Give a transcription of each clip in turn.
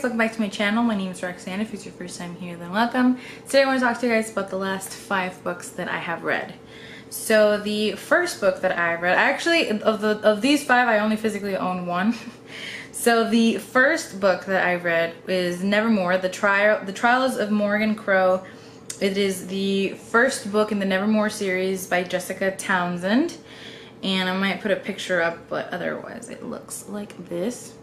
welcome back to my channel. My name is Roxanne. If it's your first time here, then welcome. Today I want to talk to you guys about the last 5 books that I have read. So the first book that I read, of these 5, I only physically own 1. So the first book that I read is Nevermore, The Trials of Morgan Crow. It is the first book in the Nevermore series by Jessica Townsend. And I might put a picture up, but otherwise it looks like this.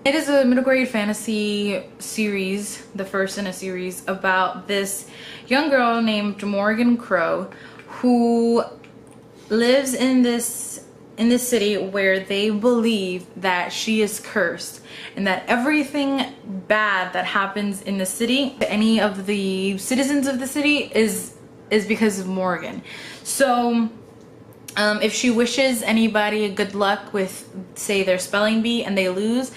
It is a middle grade fantasy series, the first in a series, about this young girl named Morgan Crow who lives in this city where they believe that she is cursed and that everything bad that happens in the city, any of the citizens of the city, is because of Morgan. So if she wishes anybody good luck with, say, their spelling bee and they lose,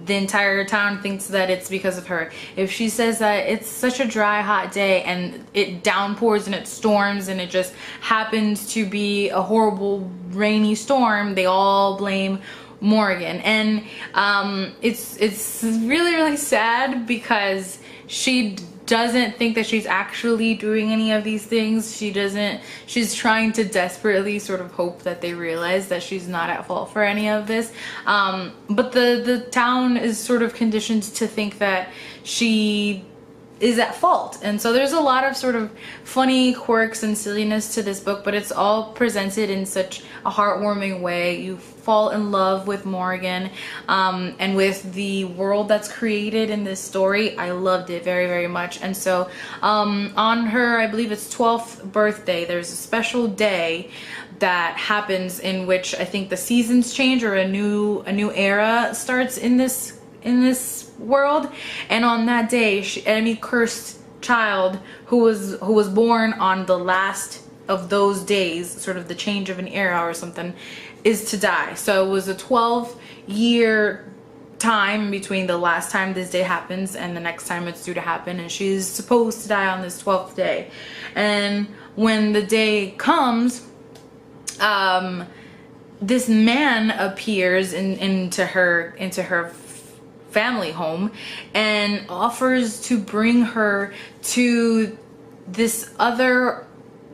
the entire town thinks that it's because of her. If she says that it's such a dry, hot day and it downpours and it storms and it just happens to be a horrible rainy storm, they all blame Morgan. And it's really, really sad because she doesn't think that she's actually doing any of these things. She's trying to desperately sort of hope that they realize that she's not at fault for any of this. But the town is sort of conditioned to think that she is at fault. And so there's a lot of sort of funny quirks and silliness to this book, but it's all presented in such a heartwarming way. You fall in love with Morgan and with the world that's created in this story. I loved it very, very much. And so on her, I believe it's 12th birthday, there's a special day that happens in which I think the seasons change, or a new era starts in this world. And on that day, any cursed child who was born on the last of those days, sort of the change of an era or something, is to die. So it was a 12-year time between the last time this day happens and the next time it's due to happen, and she's supposed to die on this 12th day. And when the day comes, this man appears into her family home and offers to bring her to this other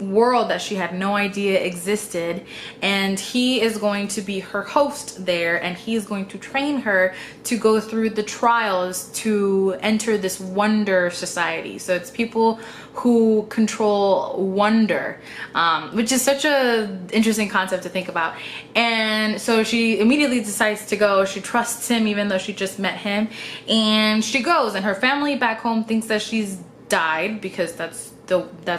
world that she had no idea existed, and he is going to be her host there, and he is going to train her to go through the trials to enter this wonder society. So it's people who control wonder, which is such a interesting concept to think about. And so she immediately decides to go. She trusts him even though she just met him, and she goes, and her family back home thinks that she's died because that's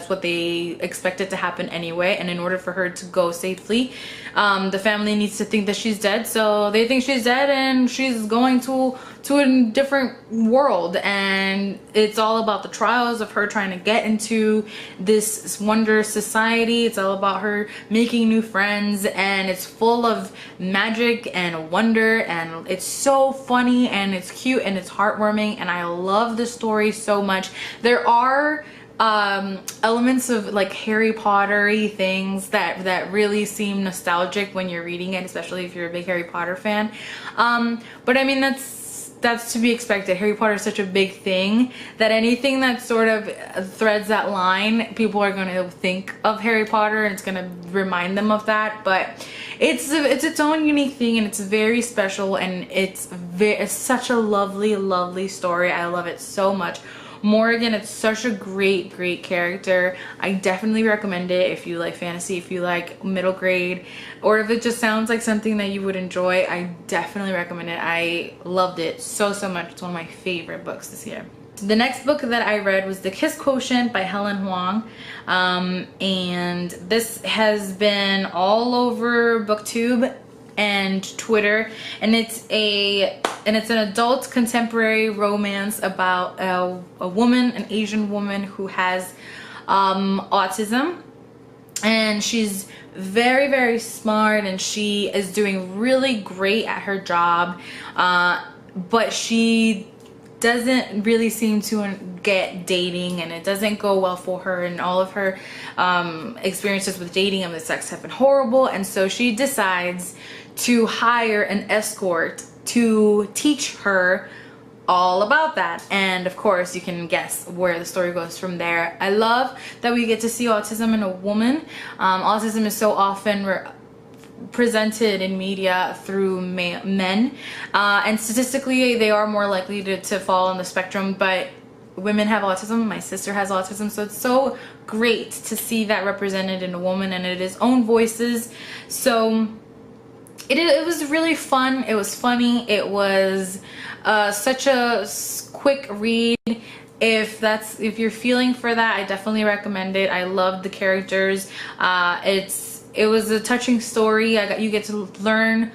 what they expected to happen anyway. And in order for her to go safely, the family needs to think that she's dead. So they think she's dead and she's going to a different world, and it's all about the trials of her trying to get into this wonder society. It's all about her making new friends, and it's full of magic and wonder, and it's so funny and it's cute and it's heartwarming, and I love the story so much. There are elements of like Harry Potter-y things that really seem nostalgic when you're reading it, especially if you're a big Harry Potter fan. But I mean, that's to be expected. Harry Potter is such a big thing that anything that sort of threads that line, people are going to think of Harry Potter, and it's going to remind them of that. But it's its own unique thing, and it's very special, and it's such a lovely, lovely story. I love it so much. Morgan, it's such a great character. I definitely recommend it if you like fantasy, if you like middle grade, or if it just sounds like something that you would enjoy. I definitely recommend it. I loved it so much. It's one of my favorite books this year. The next book that I read was The Kiss Quotient by Helen Huang, and this has been all over BookTube and Twitter, and it's an adult contemporary romance about a woman, an Asian woman who has autism, and she's very, very smart, and she is doing really great at her job, but she doesn't really seem to get dating, and it doesn't go well for her, and all of her experiences with dating and with sex have been horrible. And so she decides to hire an escort to teach her all about that. And of course you can guess where the story goes from there. I love that we get to see autism in a woman. Autism is so often presented in media through men, and statistically they are more likely to fall on the spectrum, but women have autism. My sister has autism, so it's so great to see that represented in a woman and it is own voices. So it was really fun. It was funny. It was such a quick read. If you're feeling for that, I definitely recommend it. I loved the characters. It was a touching story. You get to learn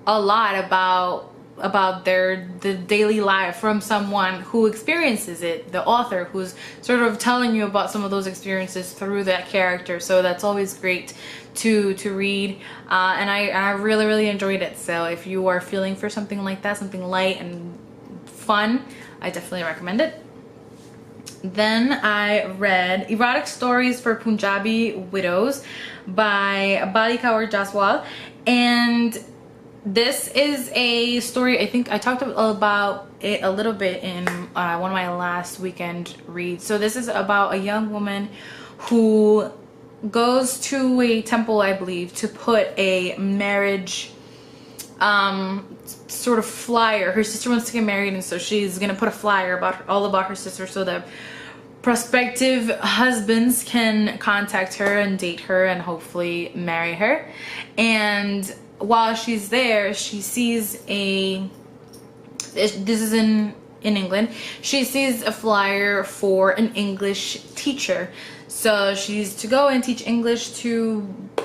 a lot about the daily life from someone who experiences it, the author who's sort of telling you about some of those experiences through that character. So that's always great to read, and I really enjoyed it. So if you are feeling for something like that, something light and fun, I definitely recommend it. Then I read Erotic Stories for Punjabi Widows by Balikaur Jaswal, and this is a story, I think I talked about it a little bit in one of my last weekend reads. So this is about a young woman who goes to a temple, I believe, to put a marriage sort of flyer. Her sister wants to get married, and so she's gonna put a flyer all about her sister so that prospective husbands can contact her and date her and hopefully marry her. And while she's there, she sees this is in England, she sees a flyer for an English teacher. So she's to go and teach English to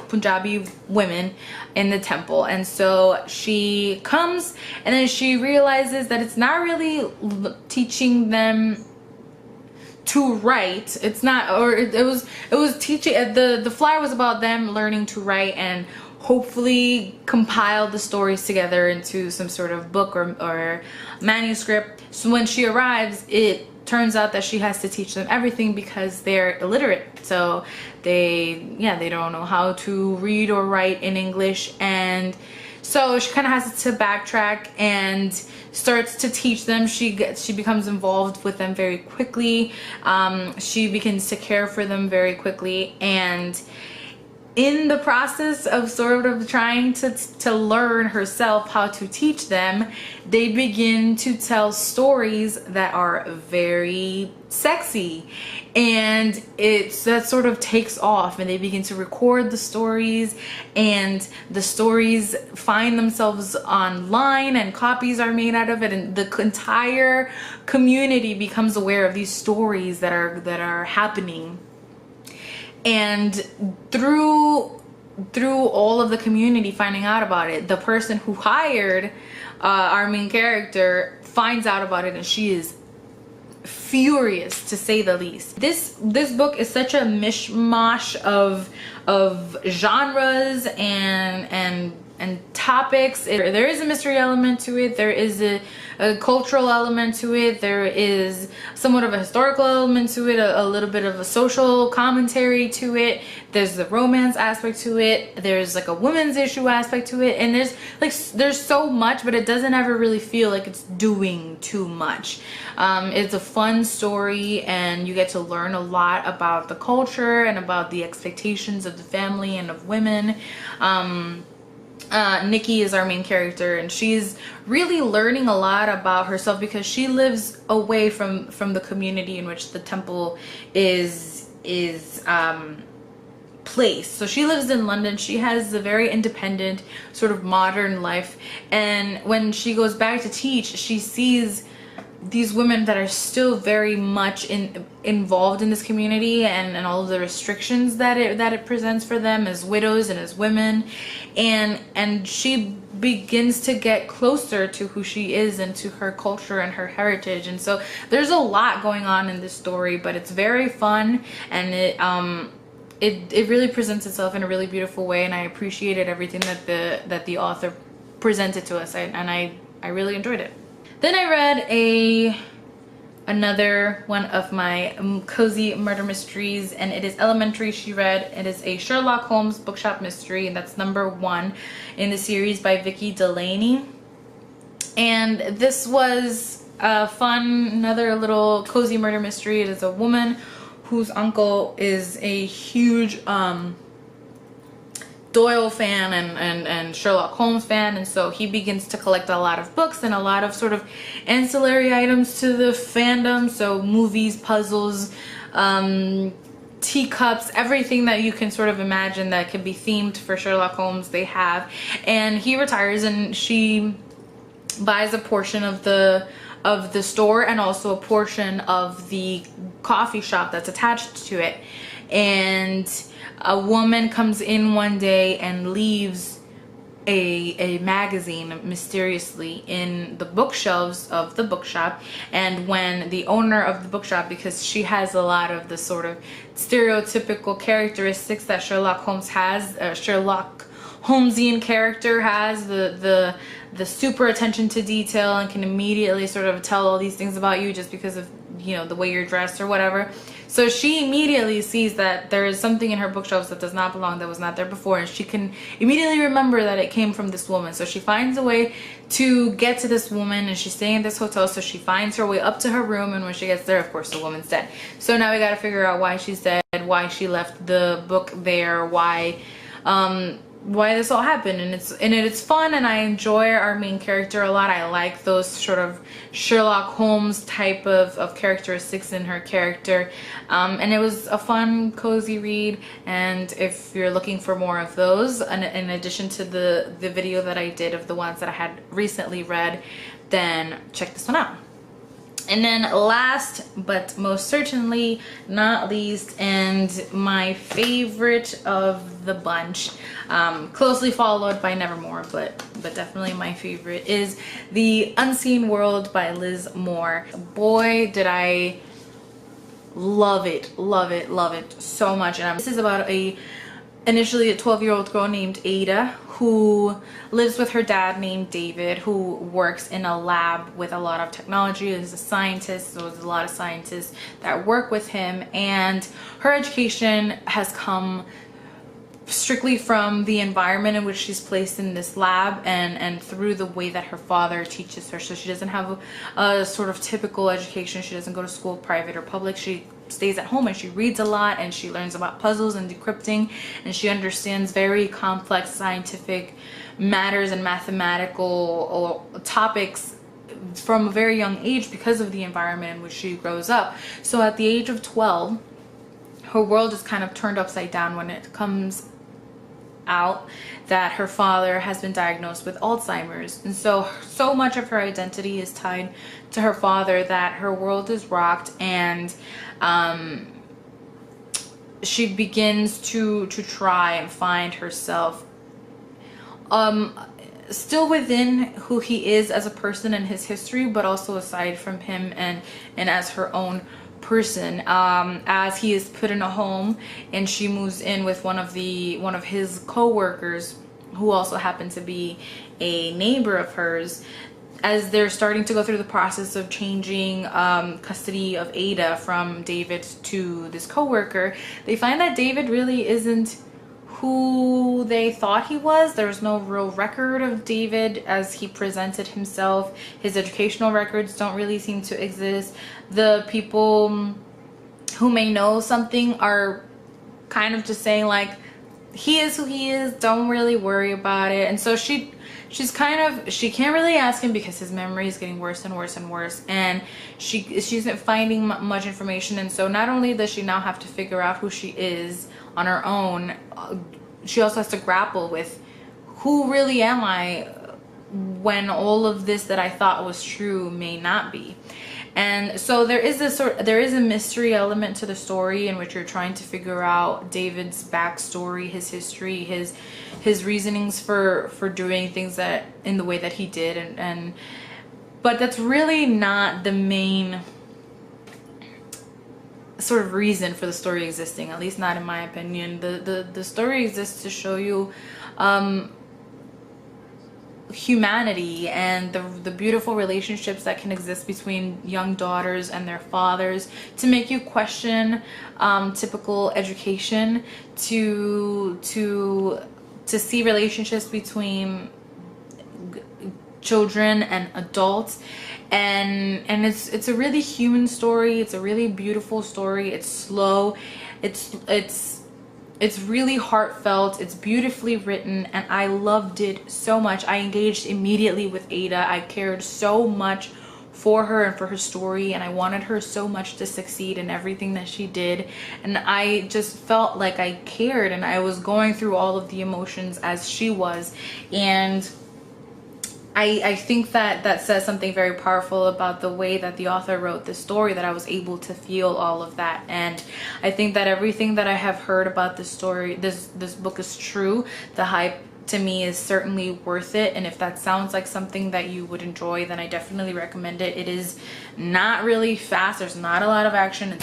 Punjabi women in the temple. And so she comes, and then she realizes that it's not really teaching them to write. It's not, or it was teaching, the flyer was about them learning to write and hopefully compile the stories together into some sort of book or manuscript. So when she arrives, it turns out that she has to teach them everything because they're illiterate. So they don't know how to read or write in English, and so she kind of has to backtrack and starts to teach them. She becomes involved with them very quickly. She begins to care for them very quickly, and in the process of sort of trying to learn herself how to teach them, they begin to tell stories that are very sexy, and that sort of takes off, and they begin to record the stories, and the stories find themselves online and copies are made out of it, and the entire community becomes aware of these stories that are happening. And through all of the community finding out about it, the person who hired our main character finds out about it, and she is furious, to say the least. This book is such a mishmash of genres and topics. There is a mystery element to it. There is a cultural element to it. There is somewhat of a historical element to it, a little bit of a social commentary to it. There's the romance aspect to it. There's like a women's issue aspect to it, and there's so much, but it doesn't ever really feel like it's doing too much. It's a fun story, and you get to learn a lot about the culture and about the expectations of the family and of women. Nikki is our main character, and she's really learning a lot about herself because she lives away from the community in which the temple is placed. So she lives in London. She has a very independent sort of modern life, and when she goes back to teach, she sees these women that are still very much involved in this community, and all of the restrictions that it presents for them as widows and as women, and she begins to get closer to who she is and to her culture and her heritage. And so there's a lot going on in this story, but it's very fun, and it really presents itself in a really beautiful way, and I appreciated everything that the author presented to us, and I really enjoyed it. Then I read another one of my cozy murder mysteries, and it is Elementary. She read, it is a Sherlock Holmes Bookshop mystery, and that's #1 in the series by Vicky Delaney. And this was another little cozy murder mystery. It is a woman whose uncle is a huge Doyle fan and Sherlock Holmes fan, and so he begins to collect a lot of books and a lot of sort of ancillary items to the fandom. So movies, puzzles, teacups, everything that you can sort of imagine that could be themed for Sherlock Holmes, they have. And he retires, and she buys a portion of the store and also a portion of the coffee shop that's attached to it. And a woman comes in one day and leaves a magazine mysteriously in the bookshelves of the bookshop. And when the owner of the bookshop, because she has a lot of the sort of stereotypical characteristics that Sherlock Holmes has, Sherlock Holmesian character has, the super attention to detail, and can immediately sort of tell all these things about you just because of, you know, the way you're dressed or whatever. So she immediately sees that there is something in her bookshelves that does not belong, that was not there before, and she can immediately remember that it came from this woman. So she finds a way to get to this woman, and she's staying in this hotel, so she finds her way up to her room, and when she gets there, of course, the woman's dead. So now we gotta figure out why she's dead, why she left the book there, why this all happened. And it's fun, and I enjoy our main character a lot. I like those sort of Sherlock Holmes type of characteristics in her character, and it was a fun, cozy read. And if you're looking for more of those, in addition to the video that I did of the ones that I had recently read, then check this one out. And then last but most certainly not least, and my favorite of the bunch, closely followed by Nevermore, but definitely my favorite, is The Unseen World by Liz Moore. Boy, did I love it so much. And this is about initially a 12-year-old girl named Ada who lives with her dad named David, who works in a lab with a lot of technology, is a scientist. So there's a lot of scientists that work with him, and her education has come strictly from the environment in which she's placed in this lab, and through the way that her father teaches her. So she doesn't have a sort of typical education. She doesn't go to school, private or public. She stays at home and she reads a lot, and she learns about puzzles and decrypting, and she understands very complex scientific matters and mathematical topics from a very young age because of the environment in which she grows up. So at the age of 12, her world is kind of turned upside down when it comes out that her father has been diagnosed with Alzheimer's. And so much of her identity is tied to her father that her world is rocked, and she begins to try and find herself still within who he is as a person and his history, but also aside from him and as her own person, as he is put in a home, and she moves in with one of his co-workers, who also happened to be a neighbor of hers. As they're starting to go through the process of changing custody of Ada from David to this co-worker, they find that David really isn't who they thought he was. There's no real record of David as he presented himself. His educational records don't really seem to exist. The people who may know something are kind of just saying like, he is who he is, don't really worry about it. And so she can't really ask him because his memory is getting worse and worse and worse, and she isn't finding much information. And so not only does she now have to figure out who she is on her own, she also has to grapple with, who really am I when all of this that I thought was true may not be. And so there is a mystery element to the story in which you're trying to figure out David's backstory, his history, his reasonings for doing things that in the way that he did, but that's really not the main sort of reason for the story existing, at least not in my opinion. The story exists to show you humanity and the beautiful relationships that can exist between young daughters and their fathers, to make you question typical education, to see relationships between children and adults, and it's a really human story. It's a really beautiful story. It's slow. It's really heartfelt. It's beautifully written, and I loved it so much. I engaged immediately with Ada. I cared so much for her and for her story, and I wanted her so much to succeed in everything that she did, and I just felt like I cared, and I was going through all of the emotions as she was. And I think that says something very powerful about the way that the author wrote the story, that I was able to feel all of that. And I think that everything that I have heard about this story, this book is true. The hype to me is certainly worth it, and if that sounds like something that you would enjoy, then I definitely recommend it. It is not really fast. There's not a lot of action.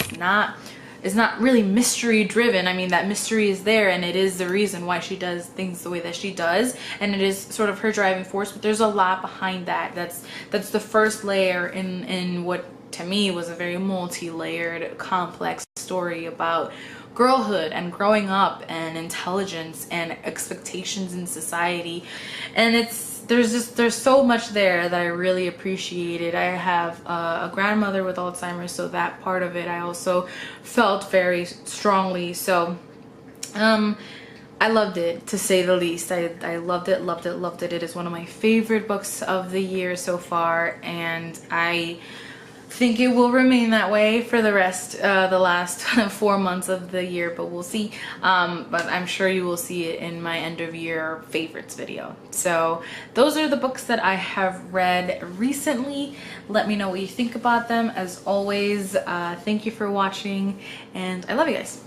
It's not really mystery driven. I mean, that mystery is there, and it is the reason why she does things the way that she does, and it is sort of her driving force, but there's a lot behind that. That's the first layer in what to me was a very multi-layered, complex story about girlhood and growing up and intelligence and expectations in society. And there's so much there that I really appreciated. I have a grandmother with Alzheimer's, so that part of it I also felt very strongly. So I loved it, to say the least. I loved it, loved it, loved it. It is one of my favorite books of the year so far, and I think it will remain that way for the last 4 months of the year, but we'll see. But I'm sure you will see it in my end of year favorites video. So those are the books that I have read recently. Let me know what you think about them. As always, thank you for watching, and I love you guys.